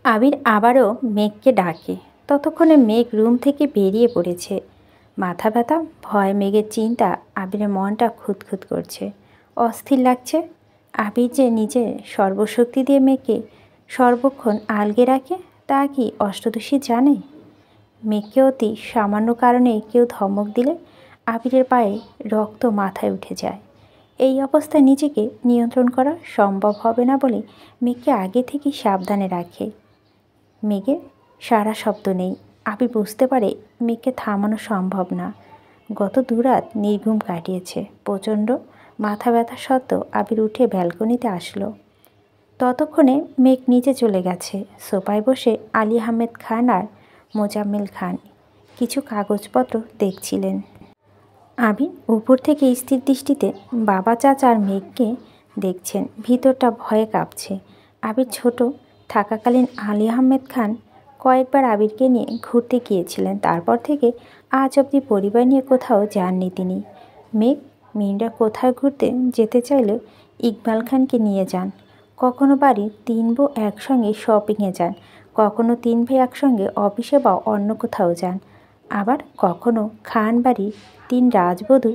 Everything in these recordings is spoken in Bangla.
আবির আবারও মেঘকে ডাকে। ততক্ষণে মেঘ রুম থেকে বেরিয়ে পড়েছে। মাথা ব্যথা, ভয়, মেঘের চিন্তা আবিরের মনটা খুঁতখুত করছে, অস্থির লাগছে। আবির যে নিজের সর্বশক্তি দিয়ে মেঘকে সর্বক্ষণ আলগে রাখে, তা কি অষ্টদশী জানে? মেঘকে অতি সামান্য কারণে কেউ ধমক দিলে আবিরের পায়ে রক্ত মাথায় উঠে যায়। এই অবস্থায় নিজেকে নিয়ন্ত্রণ করা সম্ভব হবে না বলে মেঘকে আগে থেকেই সাবধানে রাখে। মেঘের সারা শব্দ নেই। আবির বুঝতে পারে মেঘকে থামানো সম্ভব না। গত দুরাত নির্ঘুম কাটিয়েছে। প্রচণ্ড মাথা ব্যথা সত্ত্বেও আবির উঠে ব্যালকনিতে আসলো। ততক্ষণে মেঘ নিচে চলে গেছে। সোফায় বসে আলী আহমেদ খান আর মোজাম্মেল খান কিছু কাগজপত্র দেখছিলেন। আবির উপর থেকে স্থির দৃষ্টিতে বাবা, চাচা আর মেঘকে দেখছেন। ভিতরটা ভয়ে কাঁপছে। আবির ছোট থাকাকালীন আলী আহমেদ খান কয়েকবার আবিরকে নিয়ে ঘুরতে গিয়েছিলেন। তারপর থেকে আজ অবধি পরিবার নিয়ে কোথাও যাননি তিনি। মেঘ মিনরা কোথায় ঘুরতে যেতে চাইলে ইকবাল খানকে নিয়ে যান। কখনো বাড়ির তিন বউ একসঙ্গে শপিংয়ে যান, কখনো তিন ভাই একসঙ্গে অফিসে বা অন্য কোথাও যান, আবার কখনো খান বাড়ির তিন রাজবধূ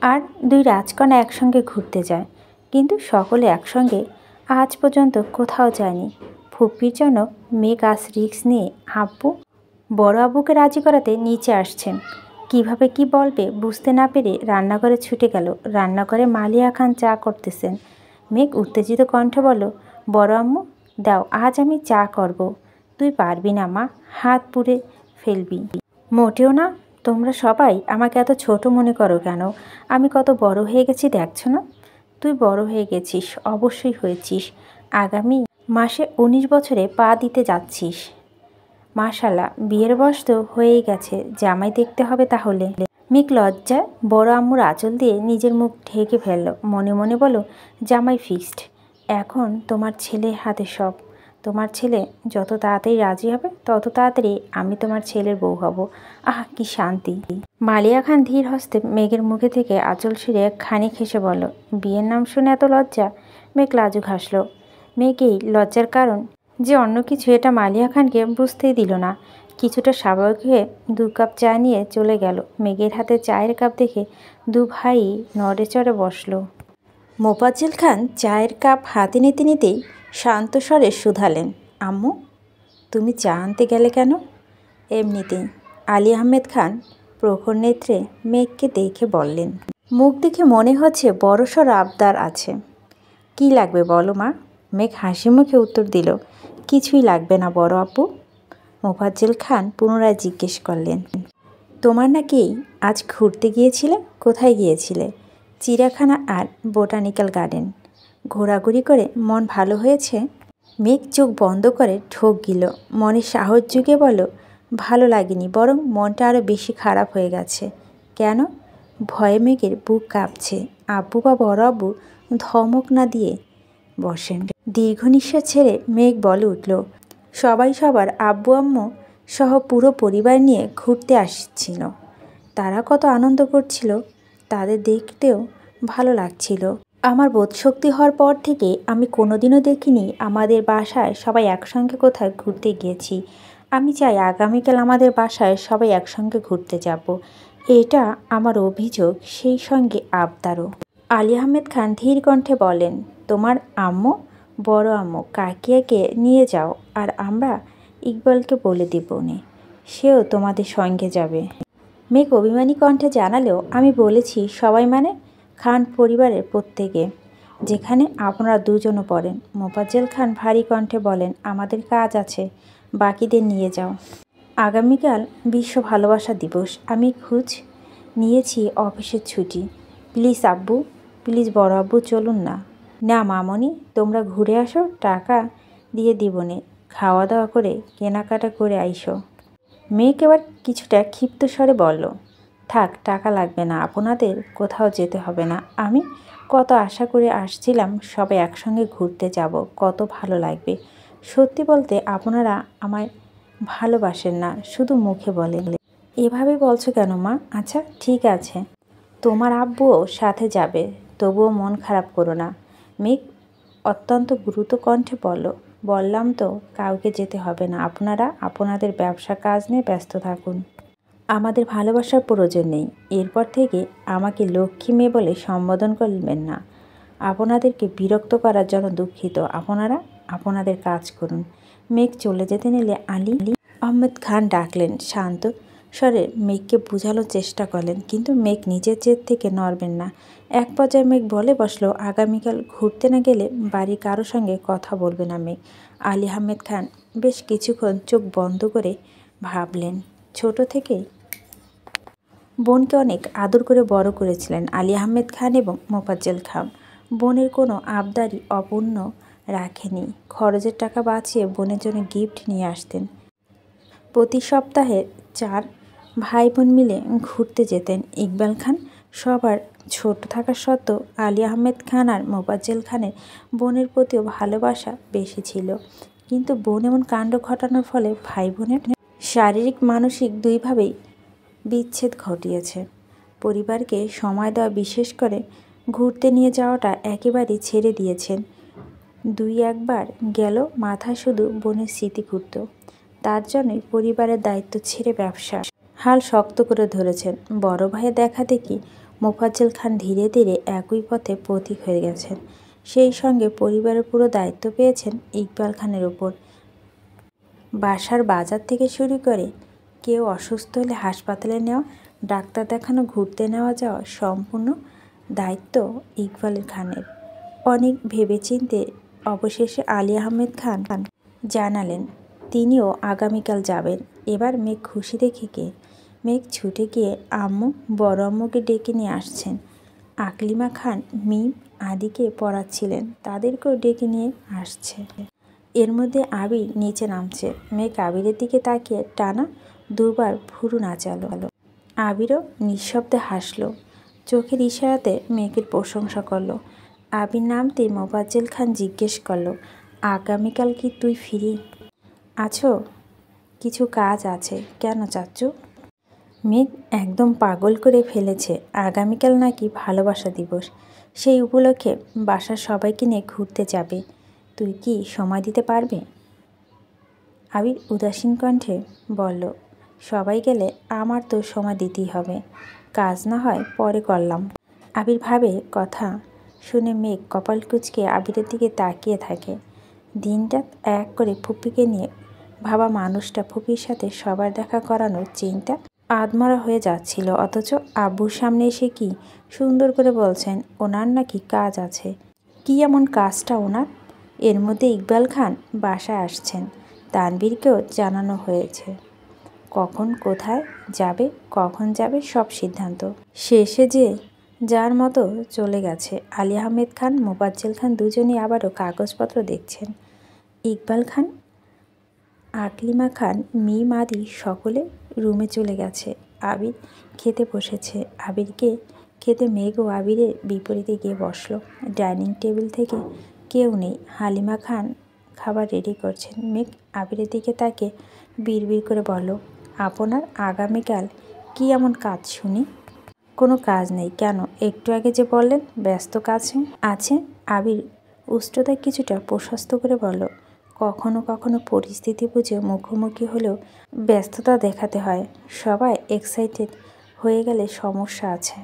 আর দুই রাজকন্যা একসঙ্গে ঘুরতে যায়। কিন্তু সকলে একসঙ্গে আজ পর্যন্ত কোথাও যায়নি। ফুপির জন্য মেঘ আজ রিস্ক নিয়ে বড় আব্বুকে রাজি করাতে নিচে আসছেন। কিভাবে কি বলবে বুঝতে না পেরে রান্নাঘরে ছুটে গেল। রান্নাঘরে মালিয়া খান চা করতেছেন। মেঘ উত্তেজিত কণ্ঠে বলল, বড় আম্মু দাও, আজ আমি চা করব। তুই পারবি না মা, হাত পুড়ে ফেলবি। মোটেও না। তোমরা সবাই আমাকে এত ছোট মনে করো কেন? আমি কত বড় হয়ে গেছি দেখছো না? তুই বড় হয়ে গেছিস, অবশ্যই হয়েছিস। আগামী মাসে 19 বছরে পা দিতে যাচ্ছিস। মাশাল্লাহ, বিয়ের বয়স তো হয়েই গেছে, জামাই দেখতে হবে তাহলে। মেঘ লজ্জায় বড় আম্মুর আঁচল দিয়ে নিজের মুখ ঢেকে ফেলল। মনে মনে বলো, জামাই ফিক্সড। এখন তোমার ছেলে হাতে সব। তোমার ছেলে যত তাড়াতাড়ি রাজি হবে তত তাড়াতাড়ি আমি তোমার ছেলের বউ হব। আহ, কি শান্তি। মালিয়া খান ধীর হস্তে মেঘের মুখে থেকে আঁচল সরিয়ে খানিক হেসে বলল, বিয়ের নাম শুনে এত লজ্জা? মেঘ লাজুক হাসল। মেঘ এই লজ্জার কারণ যে অন্য কিছু, এটা মালিয়া খানকে বুঝতেই দিল না। কিছুটা স্বাভাবিক হয়ে 2 কাপ চা নিয়ে চলে গেল। মেঘের হাতে চায়ের কাপ দেখে দু ভাই নড়ে চড়ে বসল। মোফাজ্জল খান চায়ের কাপ হাতে নিতে নিতেই শান্ত স্বরে শুধালেন, আম্মু তুমি চা আনতে গেলে কেন? এমনিতেই। আলী আহমেদ খান প্রখর নেত্রে মেঘকে দেখে বললেন। মুখ দেখে মনে হচ্ছে বড়সড় আবদার আছে। কি লাগবে বলো মা? মেঘ হাসি মুখে উত্তর দিল, কিছুই লাগবে না বড় আপু। মোফাজ্জল খান পুনরায় জিজ্ঞেস করলেন, তোমার নাকি আজ ঘুরতে গিয়েছিলে? কোথায় গিয়েছিলে? চিড়িয়াখানা আর বোটানিক্যাল গার্ডেন। ঘোরাঘুরি করে মন ভালো হয়েছে? মেঘ চোখ বন্ধ করে ঢোক গিল। মনে সাহস জুগে বলো, ভালো লাগেনি, বরং মনটা আরও বেশি খারাপ হয়ে গেছে। কেন? ভয়ে মেঘের বুক কাঁপছে। আব্বু বা বড় আব্বু ধমক না দিয়ে বসেন। দীর্ঘ নিঃশ্বাস ছেড়ে মেঘ বলে উঠল, সবাই সবার আব্বু আম্মু সহ পুরো পরিবার নিয়ে ঘুরতে আসছিল। তারা কত আনন্দ করছিল, তাদের দেখতেও ভালো লাগছিল। আমার বোধশক্তি হওয়ার পর থেকে আমি কোনোদিনও দেখিনি আমাদের বাসায় সবাই একসঙ্গে কোথায় ঘুরতে গিয়েছি। আমি চাই আগামীকাল আমাদের বাসায় সবাই একসঙ্গে ঘুরতে যাব। এটা আমার অভিযোগ, সেই সঙ্গে আবদারও। আলী আহমেদ খান ধীর কণ্ঠে বলেন, তোমার আম্মু, বড় আম্মু কাকিয়াকে নিয়ে যাও, আর আমরা ইকবালকে বলে দেব নে, সেও তোমাদের সঙ্গে যাবে। মেঘ অভিমানী কণ্ঠে জানালেও, আমি বলেছি সবাই মানে খান পরিবারের প্রত্যেকে, যেখানে আপনারা দুজনও পড়েন। মোফাজ্জল খান ভারী কণ্ঠে বলেন, আমাদের কাজ আছে, বাকিদের নিয়ে যাও। আগামীকাল বিশ্ব ভালোবাসা দিবস। আমি খোঁজ নিয়েছি অফিসের ছুটি। প্লিজ আব্বু, প্লিজ বড় আব্বু চলুন না। না মামনি, তোমরা ঘুরে আসো, টাকা দিয়ে দিবনে, খাওয়া দাওয়া করে কেনাকাটা করে আইসো। মেঘ এবার কিছুটা ক্ষিপ্ত স্বরে বলল, থাক, টাকা লাগবে না, আপনাদের কোথাও যেতে হবে না। আমি কত আশা করে আসছিলাম সবাই একসঙ্গে ঘুরতে যাব, কত ভালো লাগবে। সত্যি বলতে আপনারা আমায় ভালোবাসেন না, শুধু মুখে বলেন। এভাবে বলছো কেন মা? আচ্ছা ঠিক আছে, তোমার আব্বুও সাথে যাবে, তবুও মন খারাপ করো না। মেঘ অত্যন্ত দ্রুত কণ্ঠে বলল, বললাম তো কাউকে যেতে হবে না, আপনারা আপনাদের ব্যবসা কাজ নিয়ে ব্যস্ত থাকুন। আমাদের ভালোবাসার প্রয়োজন নেই। এরপর থেকে আমাকে লক্ষ্মী মেয়ে বলে সম্বোধন করবেন না। আপনাদেরকে বিরক্ত করার জন্য দুঃখিত। আপনারা আপনাদের কাজ করুন। মেঘ চলে যেতে নিলে আলী আহমেদ খান ডাকলেন। শান্ত স্বরে মেঘকে বোঝানোর চেষ্টা করলেন, কিন্তু মেঘ নিজের জেদ থেকে নড়বেন না। এক পর্যায়ে মেঘ বলে বসলো, আগামীকাল ঘুরতে না গেলে বাড়ির কারোর সঙ্গে কথা বলবে না মেঘ। আলী আহমেদ খান বেশ কিছুক্ষণ চোখ বন্ধ করে ভাবলেন। ছোট থেকেই বোনকে অনেক আদর করে বড় করেছিলেন আলী আহমেদ খান এবং মোফাজ্জল খান। বোনের কোনো আবদারই অপূর্ণ রাখেনি। খরচের টাকা বাঁচিয়ে বোনের জন্য গিফট নিয়ে আসতেন। প্রতি সপ্তাহে 4 ভাই বোন মিলে ঘুরতে যেতেন। ইকবাল খান সবার ছোট থাকা সত্ত্বেও আলী আহমেদ খান আর মোফাজ্জল খানের বোনের প্রতিও ভালোবাসা বেশি ছিল। কিন্তু বোন এমন কাণ্ড ঘটানোর ফলে ভাই বোনের শারীরিক মানসিক দুইভাবেই বিচ্ছেদ ঘটিয়েছে। পরিবারকে সময় দেওয়া, বিশেষ করে ঘুরতে নিয়ে যাওয়াটা একেবারেই ছেড়ে দিয়েছেন। 2-1 বার গেল মাথায় শুধু বোনের স্মৃতি ঘুরত। তার জন্যই পরিবারের দায়িত্ব ছেড়ে ব্যবসা হাল শক্ত করে ধরেছেন। বড় ভাইয়ের দেখা দেখি মোফাজ্জল খান ধীরে ধীরে একই পথে পথিক হয়ে গেছেন। সেই সঙ্গে পরিবারের পুরো দায়িত্ব পেয়েছেন ইকবাল খানের ওপর। বাসার বাজার থেকে শুরু করে কেউ অসুস্থ হলে হাসপাতালে নেওয়া, ডাক্তার দেখানো, ঘুরতে নেওয়া যাওয়া সম্পূর্ণ দায়িত্ব ইকবাল খানের। অনেক ভেবেচিন্তে অবশেষে আলী আহমেদ খান জানালেন তিনিও আগামীকাল যাবেন। এবার মেঘ খুশি দেখে কে? মেঘ ছুটে গিয়ে আম্মু, বড় আম্মুকে ডেকে নিয়ে আসছেন। আকলিমা খান মিম আদিকে পড়াচ্ছিলেন, তাদেরকেও ডেকে নিয়ে আসছে। এর মধ্যে আবির নিচে নামছে। মেঘ আবিরের দিকে তাকিয়ে টানা 2বার ভুরু নাচালো। আবিরও নিঃশব্দে হাসলো, চোখের ইশারাতে মেঘের প্রশংসা করলো। আবির নামতেই মোফাজ্জল খান জিজ্ঞেস করলো, আগামীকাল কি তুই ফিরি আছো? কিছু কাজ আছে। কেন চাচ্চু? মেঘ একদম পাগল করে ফেলেছে। আগামীকাল নাকি ভালোবাসা দিবস, সেই উপলক্ষে বাসার সবাইকে নিয়ে ঘুরতে যাবে। তুই কি সময় দিতে পারবে? আবির উদাসীন কণ্ঠে বলল, সবাই গেলে আমার তো সময় দিতেই হবে। কাজ না হয় পরে করলাম। আবির ভাবে কথা শুনে মেঘ কপাল কুঁচকে আবিরের দিকে তাকিয়ে থাকে। দিনরাত এক করে ফুপিকে নিয়ে ভাবা মানুষটা ফুপির সাথে সবার দেখা করানোর চিন্তা আধমরা হয়ে যাচ্ছিল। অথচ আব্বুর সামনে এসে কি সুন্দর করে বলছেন ওনার নাকি কাজ আছে। কি এমন কাজটা ওনার? এর মধ্যে ইকবাল খান বাসায় আসছেন। তানবীরকেও জানানো হয়েছে কখন কোথায় যাবে, কখন যাবে সব সিদ্ধান্ত শেষে যে যার মতো চলে গেছে। আলী আহমেদ খান, মোফাজ্জল খান দুজনেই আবারও কাগজপত্র দেখছেন। ইকবাল খান, আকলিমা খান, মিম আদি সকলে রুমে চলে গেছে। আবির খেতে বসেছে। আবিরকে খেতে মেঘ ও আবিরের বিপরীতে গিয়ে বসলো। ডাইনিং টেবিল থেকে কেউ নেই। হালিমা খান খাবার রেডি করছেন। মেঘ আবিরের দিকে তাকে বিড়বিড় করে বলল, আপনার আগামীকাল কি এমন কাজ শুনি? কোনো কাজ নেই। কেন? একটু আগে যে বললেন ব্যস্ত কাছে আছে। আবির উষ্ঠতায় কিছুটা প্রশস্ত করে বলল, কখনো কখনো পরিস্থিতি বুঝে মুখোমুখি হলেও ব্যস্ততা দেখাতে হয়। সবাই এক্সাইটেড হয়ে গেলে সমস্যা আছে।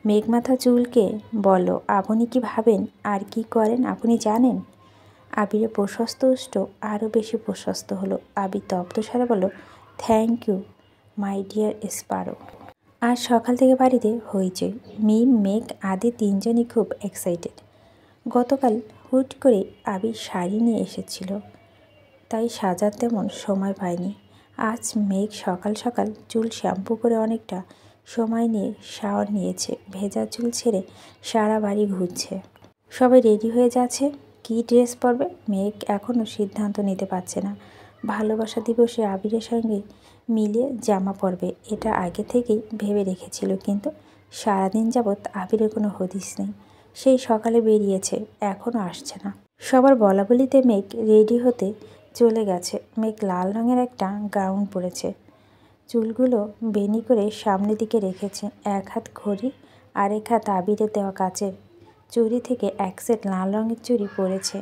মেঘ মাথা চুলকে বলল, আপনি কি ভাবেন আর কি করেন আপনি জানেন? আবিরের প্রশস্ত উষ্ঠ আরও বেশি প্রশস্ত হলো। আবির তপ্ত স্বরে বলল, থ্যাংক ইউ মাই ডিয়ার স্পারো। আজ সকাল থেকে বাড়িতে হইচই। মিম, মেঘ আদি তিনজনই খুব এক্সাইটেড। গতকাল হুট করে আবির শাড়ি নিয়ে এসেছিল, তাই সাজার তেমন সময় পায়নি। আজ মেঘ সকাল সকাল চুল শ্যাম্পু করে অনেকটা সময় নিয়ে শাওয়ার নিয়েছে। ভেজা চুল ছেড়ে সারা বাড়ি ঘুরছে। সবাই রেডি হয়ে যাচ্ছে। কী ড্রেস পরবে মেঘ এখনও সিদ্ধান্ত নিতে পারছে না। ভালোবাসা দিবসে আবিরের সঙ্গে মিলিয়ে জামা পরবে, এটা আগে থেকেই ভেবে রেখেছিল, কিন্তু সারাদিন যাবৎ আবিরের কোনো হদিস নেই। সেই সকালে বেরিয়েছে, এখনও আসছে না। সবার বলা বলিতে মেঘ রেডি হতে চলে গেছে। মেঘ লাল রঙের একটা গাউন পরেছে, চুলগুলো বেনি করে সামনের দিকে রেখেছে। এক হাত ঘড়ি আরেক হাত আবিরের দেওয়া কাচের চুড়ি থেকে এক সেট লাল রঙের চুড়ি পরেছে।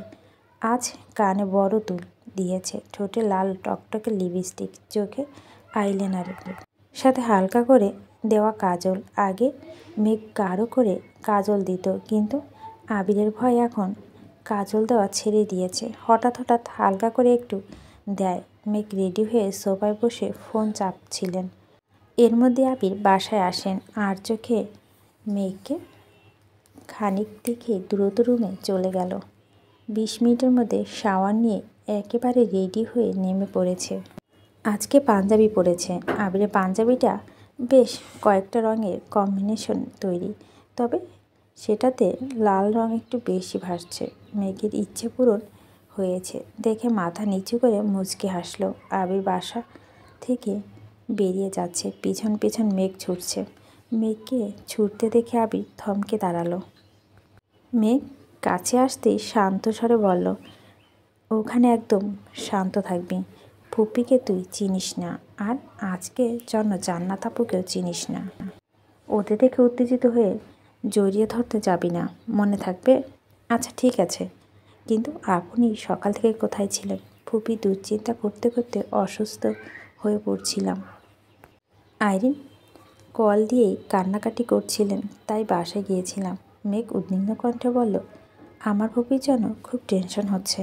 আজ কানে বড় দুল দিয়েছে, ঠোঁটে লাল টকটকে লিপস্টিক, চোখে আইলাইনারের সাথে হালকা করে দেওয়া কাজল। আগে মেঘ গাঢ় করে কাজল দিত, কিন্তু আবিরের ভয় এখন কাজল দেওয়া ছেড়ে দিয়েছে। হঠাৎ হঠাৎ হালকা করে একটু দেয়। মেঘ রেডি হয়ে সোফায় বসে ফোন চাপছিলেন। এর মধ্যে আবির বাসায় আসেন। আর চোখে মেঘকে খানিক দেখে দ্রুত রুমে চলে গেল। 20 মিনিটের মধ্যে শাওয়ার নিয়ে একেবারে রেডি হয়ে নেমে পড়েছে। আজকে পাঞ্জাবি পরেছে। আবিরের পাঞ্জাবিটা বেশ কয়েকটা রঙের কম্বিনেশন তৈরি, তবে সেটাতে লাল রং একটু বেশি ভাসছে। মেঘের ইচ্ছে পূরণ হয়েছে দেখে মাথা নিচু করে মুচকি হাসল। আবির বাসা থেকে বেরিয়ে যাচ্ছে, পিছন পিছন মেঘ ছুটছে। মেঘকে ছুটতে দেখে আবির থমকে দাঁড়ালো। মেঘ কাছে আসতেই শান্ত স্বরে বলল, ওখানে একদম শান্ত থাকবি। ফুপিকে তুই চিনিস না, আর আজকে জন্য জান্নাত আপুকেও চিনিস না। ওদের দেখে উত্তেজিত হয়ে জড়িয়ে ধরতে যাবি না, মনে থাকবে? আচ্ছা ঠিক আছে, কিন্তু আপনি সকাল থেকে কোথায় ছিলেন? ফুপি দুশ্চিন্তা করতে করতে অসুস্থ হয়ে পড়ছিলাম। আইরিন কল দিয়েই কান্নাকাটি করছিলেন, তাই বাসায় গিয়েছিলাম। মেঘ উদ্বিগ্ন কণ্ঠে বলল, আমার ফুপির জন্য খুব টেনশন হচ্ছে,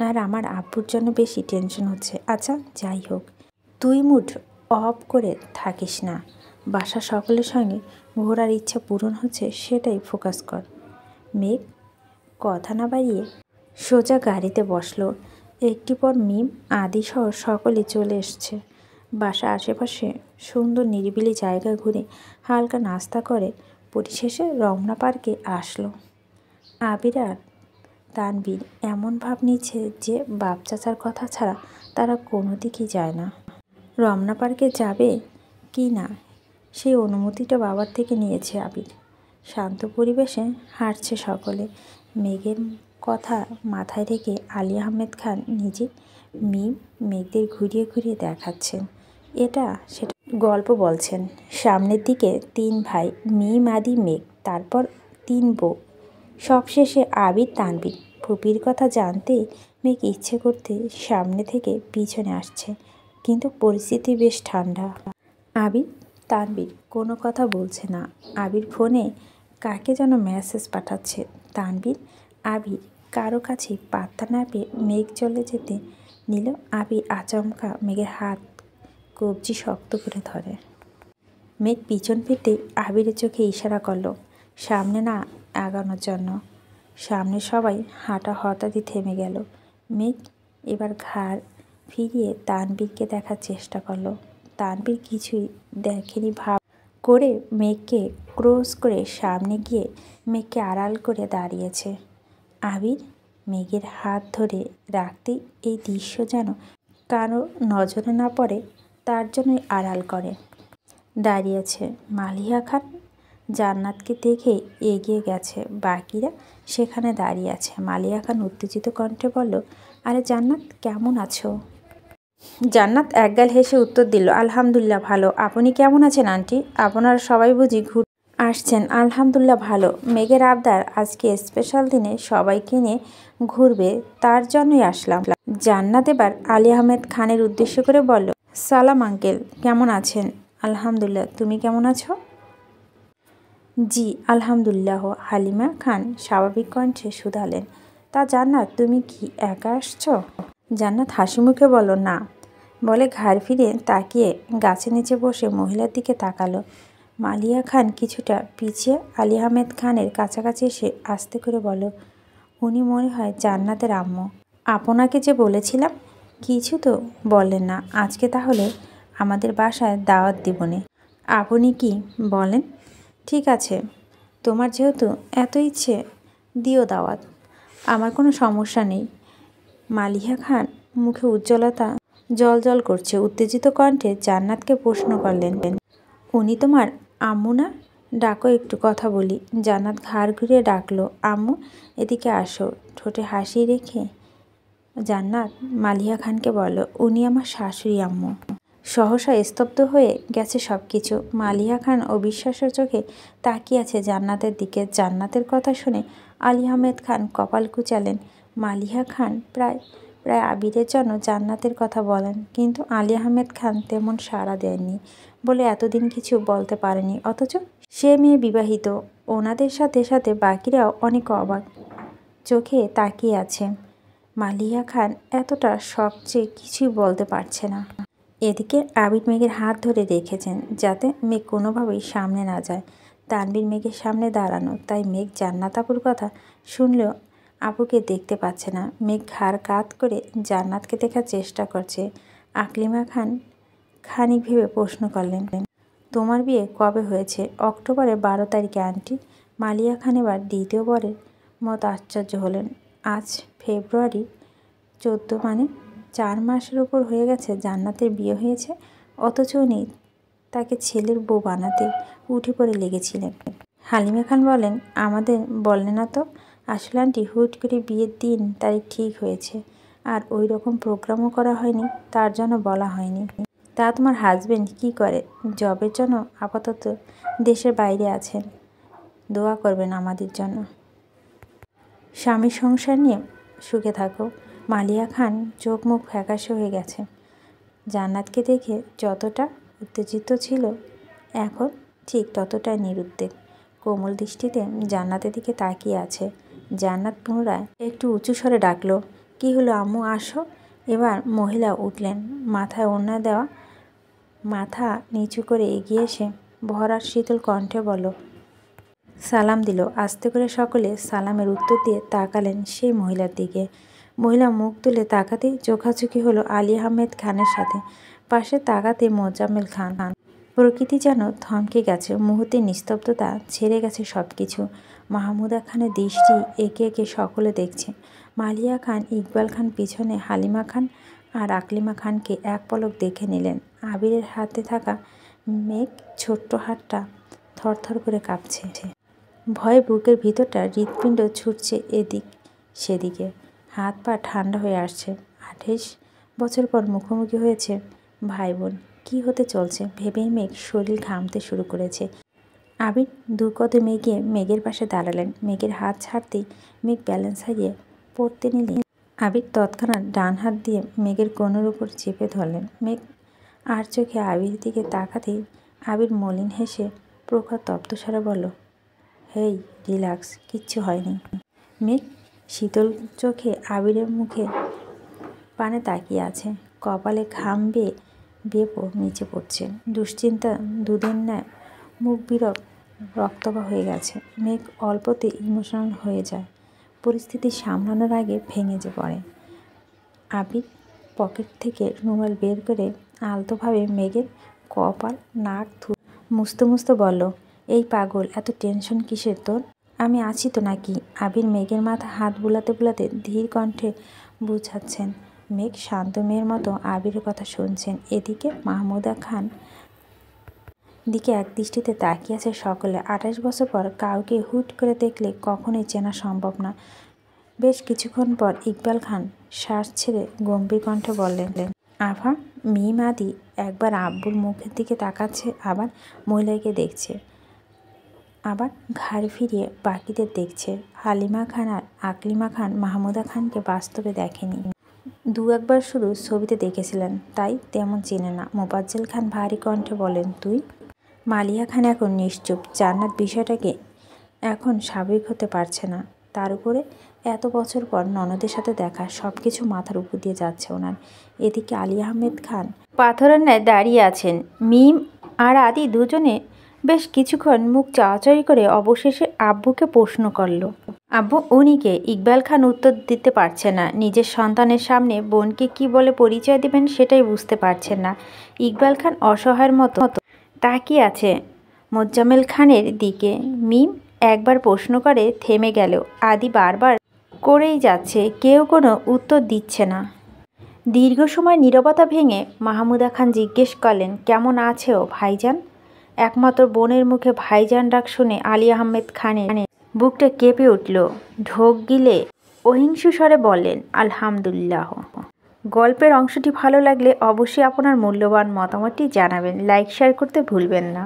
আর আমার আব্বুর জন্য বেশি টেনশন হচ্ছে। আচ্ছা যাই হোক, তুই মুড অফ করে থাকিস না। বাসার সকলের সঙ্গে ঘোরার ইচ্ছা পূরণ হচ্ছে, সেটাই ফোকাস কর। মেঘ কথা না বাড়িয়ে সোজা গাড়িতে বসলো। একটি পর মিম, আদি সহ সকলে চলে এসছে। বাসার আশেপাশে সুন্দর নিরিবিলি জায়গা ঘুরে হালকা নাস্তা করে পরিশেষে রমনা পার্কে আসলো। আবির আর তানবীর এমন ভাব নিচ্ছে যে বাপ চাচার কথা ছাড়া তারা কোনো দিকেই যায় না। রমনা পার্কে যাবে কি না সেই অনুমতিটা বাবার থেকে নিয়েছে আবির। শান্ত পরিবেশে হাঁটছে সকলে। মেঘের কথা মাথায় রেখে আলী আহমেদ খান নিজে মিম মেঘদের ঘুরিয়ে ঘুরিয়ে দেখাচ্ছেন, এটা সেটা গল্প বলছেন। সামনের দিকে 3 ভাই, মিম, আদি, মেঘ, তারপর 3 বউ, সবশেষে আবির তানবীর। ফুপির কথা জানতে মেঘ ইচ্ছে করতে সামনে থেকে পিছনে আসছে, কিন্তু পরিস্থিতি বেশ ঠান্ডা। আবির তানবীর কোনো কথা বলছে না। আবির ফোনে কাকে যেন মেসেজ পাঠাচ্ছে। তানবীর আবির কারো কাছে পাত্তা না পেয়ে মেঘ চলে যেতে নিল। আবির আচমকা মেঘের হাত কবজি শক্ত করে ধরে। মেঘ পিছন ফিরতেই আবিরের চোখে ইশারা করলো সামনে না আগানোর জন্য। সামনে সবাই হাঁটা হঠাৎই থেমে গেল। মেঘ এবার ঘাড় ফিরিয়ে তানবীরকে দেখার চেষ্টা করলো। তানবীর কিছুই দেখেনি ভাব করে মেঘকে ক্রস করে সামনে গিয়ে মেঘকে আড়াল করে দাঁড়িয়েছে। আবির মেঘের হাত ধরে রাখতেই এই দৃশ্য যেন কারো নজরে না পড়ে তার জন্যই আড়াল করে দাঁড়িয়েছে। মালিহা খান জান্নাতকে দেখে এগিয়ে গেছে, বাকিরা সেখানে দাঁড়িয়ে আছে। মালিহা খান উত্তেজিত কণ্ঠে বলল, আরে জান্নাত, কেমন আছো? জান্নাত একগাল হেসে উত্তর দিল, আলহামদুলিল্লাহ ভালো। আপনি কেমন আছেন আন্টি? আপনারা সবাই বুঝি ঘুরে আসছেন? আলহামদুলিল্লাহ ভালো। মেঘের আবদার, আজকে স্পেশাল দিনে সবাইকে নিয়ে ঘুরবে, তার জন্যই আসলাম। জান্নাত এবার আলী আহমেদ খানের উদ্দেশ্য করে বলল, সালাম আঙ্কেল, কেমন আছেন? আলহামদুলিল্লাহ, তুমি কেমন আছো? জি আলহামদুলিল্লাহ। হালিমা খান স্বাভাবিক কণ্ঠে শুধালেন, তা জান্নাত, তুমি কি একা আসছো? জান্নাত হাসি মুখে বলল, না। বলে ঘাড় ফিরে তাকিয়ে গাছের নিচে বসে মহিলার দিকে তাকালো। মালিয়া খান কিছুটা পিছিয়ে আলী আহমেদ খানের কাছাকাছি এসে আস্তে করে বলল, উনি মনে হয় জান্নাতের আম্মু। আপনাকে যে বলেছিলাম, কিছু তো বললেন না। আজকে তাহলে আমাদের বাসায় দাওয়াত দিবনে। আপনি কি বলেন? ঠিক আছে, তোমার যেহেতু এত ইচ্ছে, দিও দাওয়াত, আমার কোনো সমস্যা নেই। মালিহা খান মুখে উজ্জ্বলতা জল করছে। উত্তেজিত কণ্ঠে জান্নাতকে প্রশ্ন করলেন, উনি তোমার আম্মু না? ডাকো, একটু কথা বলি। জান্নাত ঘাড় ঘুরিয়ে ডাকলো, আম্মু এদিকে আসো। ঠোঁটে হাসি রেখে জান্নাত মালিহা খানকে বলল, উনি আমার শাশুড়ি আম্মু। সহসা স্তব্ধ হয়ে গেছে সব কিছু। মালিহা খান অবিশ্বাস্য চোখে তাকিয়ে আছে জান্নাতের দিকে। জান্নাতের কথা শুনে আলী আহমেদ খান কপাল কুচালেন। মালিহা খান প্রায় প্রায় আবিরের জন্য জান্নাতের কথা বলেন, কিন্তু আলী আহমেদ খান তেমন সাড়া দেননি বলে এতদিন কিছু বলতে পারেনি। অথচ সে মেয়ে বিবাহিত। ওনাদের সাথে সাথে বাকিরাও অনেক অবাক চোখে তাকিয়ে আছে। মালিহা খান এতটা শখ যে কিছুই বলতে পারছে না। এদিকে আবির মেঘের হাত ধরে রেখেছেন যাতে মেঘ কোনোভাবেই সামনে না যায়। তানভীর মেঘের সামনে দাঁড়ানো, তাই মেঘ জান্নাত আপুর কথা শুনলেও আপুকে দেখতে পাচ্ছে না। মেঘ ঘাড় কাত করে জান্নাতকে দেখার চেষ্টা করছে। আকলিমা খান খানিক ভেবে প্রশ্ন করলেন, তোমার বিয়ে কবে হয়েছে? অক্টোবরের 12 তারিখে আন্টি। মালিয়া খান এবার দ্বিতীয়বারের মতো আশ্চর্য হলেন। আজ ফেব্রুয়ারি 14, মানে 4 মাসের উপর হয়ে গেছে জান্নাতের বিয়ে হয়েছে, অথচ উনি তাকে ছেলের বউ বানাতে উঠে পড়ে লেগেছিলেন। হালিমা খান বলেন, আমাদের বললেন না তো। আসলে আন্টি হুট করে বিয়ের দিন তারিখ ঠিক হয়েছে, আর ওই রকম প্রোগ্রামও করা হয়নি, তার জন্য বলা হয়নি। তা তোমার হাজবেন্ড কি করে? জবের জন্য আপাতত দেশের বাইরে আছেন। দোয়া করবেন আমাদের জন্য। স্বামীর সংসার নিয়ে সুখে থাকো। মালিয়া খান চোখ মুখ ফ্যাকাশে হয়ে গেছে। জান্নাতকে দেখে যতটা উত্তেজিত ছিল এখন ঠিক ততটাই নিরুদ্বেগ। কোমল দৃষ্টিতে জান্নাতের দিকে তাকিয়ে আছে। জান্নাত পুনরায় একটু উঁচু স্বরে ডাকলো, কি হলো আম্মু, আসো। এবার মহিলা উঠলেন। মাথায় ওড়না দেওয়া, মাথা নিচু করে এগিয়ে এসে ভরার শীতল কণ্ঠে বলল, সালাম দিল। আস্তে করে সকলে সালামের উত্তর দিয়ে তাকালেন সেই মহিলার দিকে। মহিলা মুখ তুলে তাকাতেই চোখাচোখি হলো আলী আহমেদ খানের সাথে। পাশে তাকাতে মোজাম্মেল খান। প্রকৃতি যেন থমকে গেছে। মুহূর্তে নিস্তব্ধতা ছেড়ে গেছে সব কিছু। মাহমুদা খানের দৃষ্টি একে একে সকলে দেখছে। মালিয়া খান, ইকবাল খান পিছনে, হালিমা খান আর আকলিমা খানকে এক পলক দেখে নিলেন। আবিরের হাতে থাকা মেঘ ছোট্ট হাতটা থরথর করে কাঁপছে। ভয়ে বুকের ভিতরটা হৃৎপিণ্ড ছুটছে এদিক সেদিকে। হাত পা ঠান্ডা হয়ে আসছে। 28 বছর পর মুখোমুখি হয়েছে ভাই বোন। কী হতে চলছে ভেবেই মেঘ শরীর ঘামতে শুরু করেছে। আবির 2 কদম এগিয়ে মেঘের পাশে দাঁড়ালেন। মেঘের হাত ছাড়তেই মেঘ ব্যালেন্স হারিয়ে পড়তে নিলেন। আবির তৎক্ষণাৎ ডান হাত দিয়ে মেঘের কোণের উপর চেপে ধরলেন। মেঘ আর চোখে আবির দিকে তাকাতেই আবির মলিন হেসে প্রখর তপ্তস্বরে বলল, হেই রিল্যাক্স, কিচ্ছু হয়নি। মেঘ শীতল চোখে আবিরের মুখে পানে তাকিয়ে আছে। কপালে ঘাম বেয়ে নিচে পড়ছে। দুশ্চিন্তা দুধের ন্যায় মুখ বিরক রক্তবা হয়ে গেছে। মেঘ অল্পতে ইমোশনাল হয়ে যায়। পরিস্থিতি সামলানোর আগে ভেঙে যে পড়ে। আবির পকেট থেকে রুমাল বের করে আলতোভাবে মেঘের কপাল নাক মুছতে মুছতে বলল, এই পাগল, এত টেনশন কিসের তোর? আমি আছি তো নাকি? আবির মেঘের মাথা হাত বুলাতে বুলাতে ধীর কণ্ঠে বুঝাচ্ছেন। মেঘ শান্ত মেয়ের মতো আবিরের কথা শুনছেন। এদিকে মাহমুদা খান দিকে এক দৃষ্টিতে তাকিয়ে আছে সকলে। 28 বছর পর কাউকে হুট করে দেখলে কখনোই চেনা সম্ভব না। বেশ কিছুক্ষণ পর ইকবাল খান শ্বাস ছেড়ে গম্ভীর কণ্ঠে বললেন, আভা। মিম আদি একবার আব্বুর মুখের দিকে তাকাচ্ছে, আবার মহিলাকে দেখছে, আবার ঘাড় ফিরিয়ে বাকিদের দেখছে। হালিমা খান আর আকলিমা খান মাহমুদা খানকে বাস্তবে দেখেনি। 2-1 বার শুধু ছবিতে দেখেছিলেন, তাই তেমন চেনে না। মোবাজ্জেল খান ভারী কণ্ঠে বলেন, তুই? মালিয়া খান এখন নিশ্চুপ। জান্নাত বিষয়টাকে এখন স্বাভাবিক হতে পারছে না। তার উপরে এত বছর পর ননদের সাথে দেখা, সব কিছু মাথার উপর দিয়ে যাচ্ছে ওনার। এদিকে আলী আহমেদ খান পাথরের ন্যায় দাঁড়িয়ে আছেন। মিম আর আদি দুজনে বেশ কিছুক্ষণ মুখ চাওয়াচাওয়ি করে অবশেষে আব্বুকে প্রশ্ন করল, আব্বু উনিকে? ইকবাল খান উত্তর দিতে পারছে না। নিজের সন্তানের সামনে বোনকে কি বলে পরিচয় দেবেন সেটাই বুঝতে পারছেন না। ইকবাল খান অসহায়ের মতো তাকিয়ে আছে মোজাম্মেল খানের দিকে। মিম একবার প্রশ্ন করে থেমে গেল। আদি বারবার করেই যাচ্ছে, কেউ কোনো উত্তর দিচ্ছে না। দীর্ঘ সময় নীরবতা ভেঙে মাহমুদা খান জিজ্ঞেস করলেন, কেমন আছেও ভাইজান? একমাত্র বোনের মুখে ভাইজান ডাক শুনে আলী আহমেদ খানের বুকটা কেঁপে উঠল। ঢোক গিলে অহিংসু স্বরে বললেন, আলহামদুলিল্লাহ। গল্পের অংশটি ভালো লাগলে অবশ্যই আপনার মূল্যবান মতামতটি জানাবেন। লাইক শেয়ার করতে ভুলবেন না।